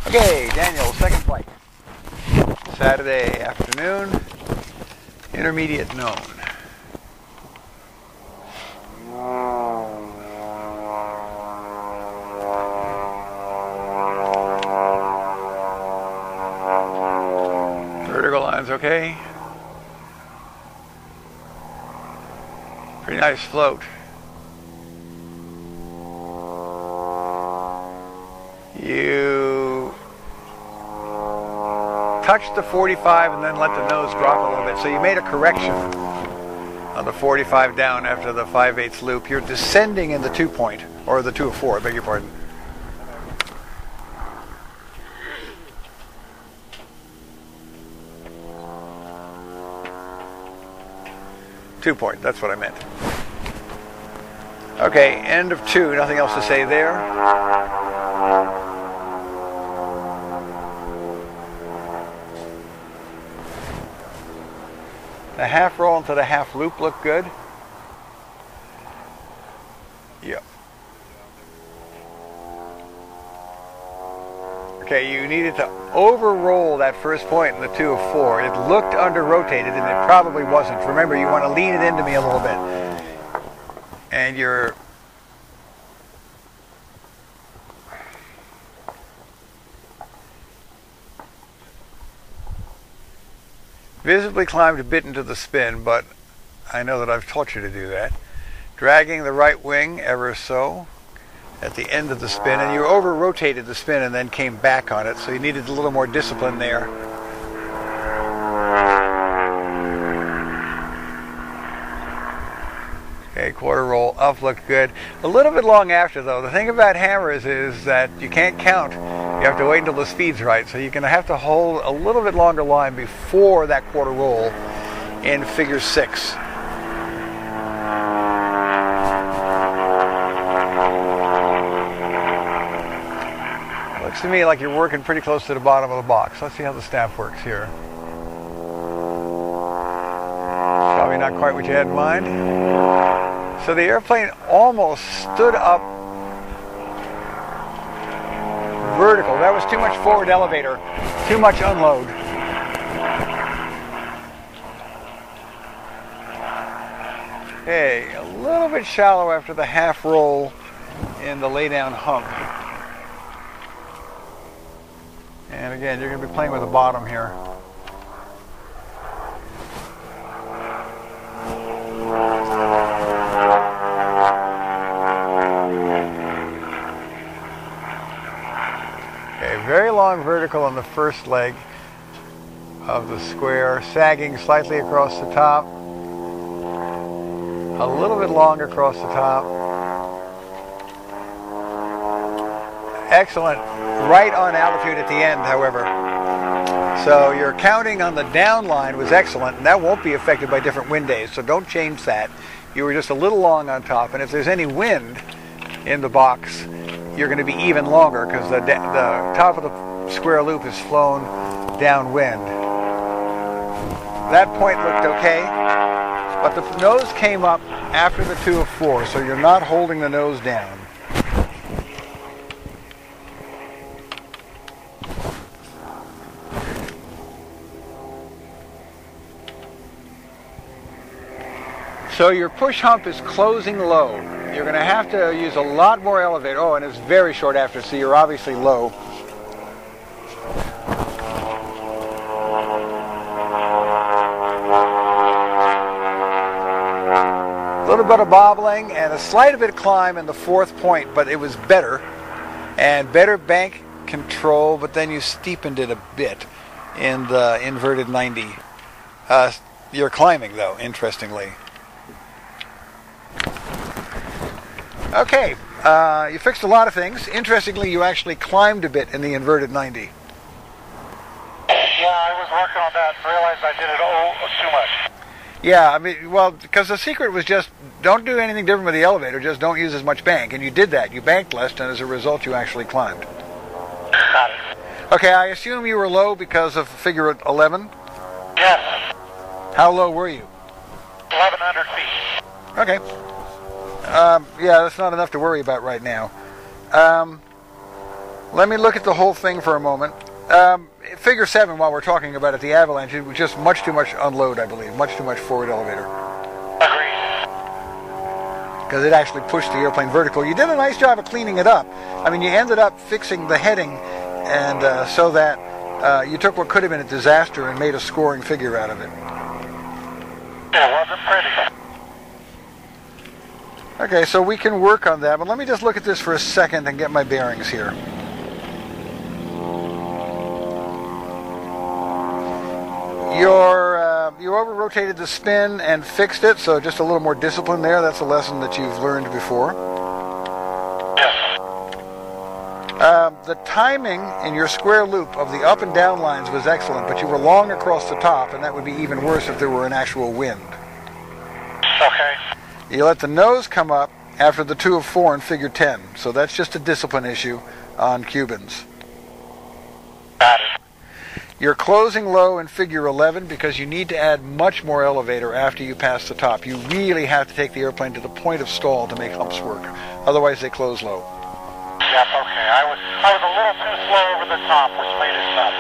Okay, Daniel, second flight. Saturday afternoon, intermediate known. Vertical line's okay. Pretty nice float. You touched the 45 and then let the nose drop a little bit. So you made a correction on the 45 down after the 5/8 loop. You're descending in the 2-point, or the 2 of 4, I beg your pardon. Two-point, that's what I meant. Okay, end of 2, nothing else to say there. The half roll into the half loop looked good. Yep. Okay, you needed to over-roll that first point in the 2 of 4. It looked under-rotated, and it probably wasn't. Remember, you want to lean it into me a little bit. And you're... visibly climbed a bit into the spin, but I know that I've taught you to do that. Dragging the right wing ever so at the end of the spin, and you over-rotated the spin and then came back on it, so you needed a little more discipline there. Okay, quarter roll up looked good. A little bit long after, though. The thing about hammers is that you can't count. You have to wait until the speed's right, so you're going to have to hold a little bit longer line before that quarter roll in figure 6. Looks to me like you're working pretty close to the bottom of the box. Let's see how the staff works here. Probably not quite what you had in mind. So the airplane almost stood up vertical. That was too much forward elevator, too much unload. Okay, a little bit shallow after the half roll in the laydown hump. And again, you're going to be playing with the bottom here. Very long vertical on the first leg of the square, sagging slightly across the top, a little bit long across the top. Excellent, right on altitude at the end, however. So your counting on the down line was excellent, and that won't be affected by different wind days, so don't change that. You were just a little long on top, and if there's any wind in the box, you're going to be even longer because the top of the square loop is flown downwind. That point looked okay, but the nose came up after the 2 of 4, so you're not holding the nose down. So your push hump is closing low. You're going to have to use a lot more elevator. Oh, and it's very short after, so you're obviously low. A little bit of bobbling and a slight bit of climb in the 4th point, but it was better. And better bank control, but then you steepened it a bit in the inverted 90. You're climbing, though, interestingly. Okay, you fixed a lot of things. Interestingly, you actually climbed a bit in the inverted 90. Yeah, I was working on that and realized I did it too much. Yeah, I mean, well, because the secret was just don't do anything different with the elevator, just don't use as much bank. And you did that. You banked less, and as a result, you actually climbed. Got it. Okay, I assume you were low because of figure 11? Yes. How low were you? 1,100 feet. Okay. Yeah, that's not enough to worry about right now. Let me look at the whole thing for a moment. Figure 7, while we're talking about it, the avalanche, it was just much too much unload, I believe. Much too much forward elevator. Agreed. Because it actually pushed the airplane vertical. You did a nice job of cleaning it up. I mean, you ended up fixing the heading, and so that you took what could have been a disaster and made a scoring figure out of it. It wasn't pretty. Okay, so we can work on that, but let me just look at this for a second and get my bearings here. You over-rotated the spin and fixed it, so just a little more discipline there. That's a lesson that you've learned before. Yes. The timing in your square loop of the up and down lines was excellent, but you were long across the top, and that would be even worse if there were an actual wind. Okay. You let the nose come up after the 2 of 4 in figure 10, so that's just a discipline issue on Cubans. Got it. You're closing low in figure 11 because you need to add much more elevator after you pass the top. You really have to take the airplane to the point of stall to make humps work. Otherwise, they close low. Yep, okay. I was a little too slow over the top, which made it tough.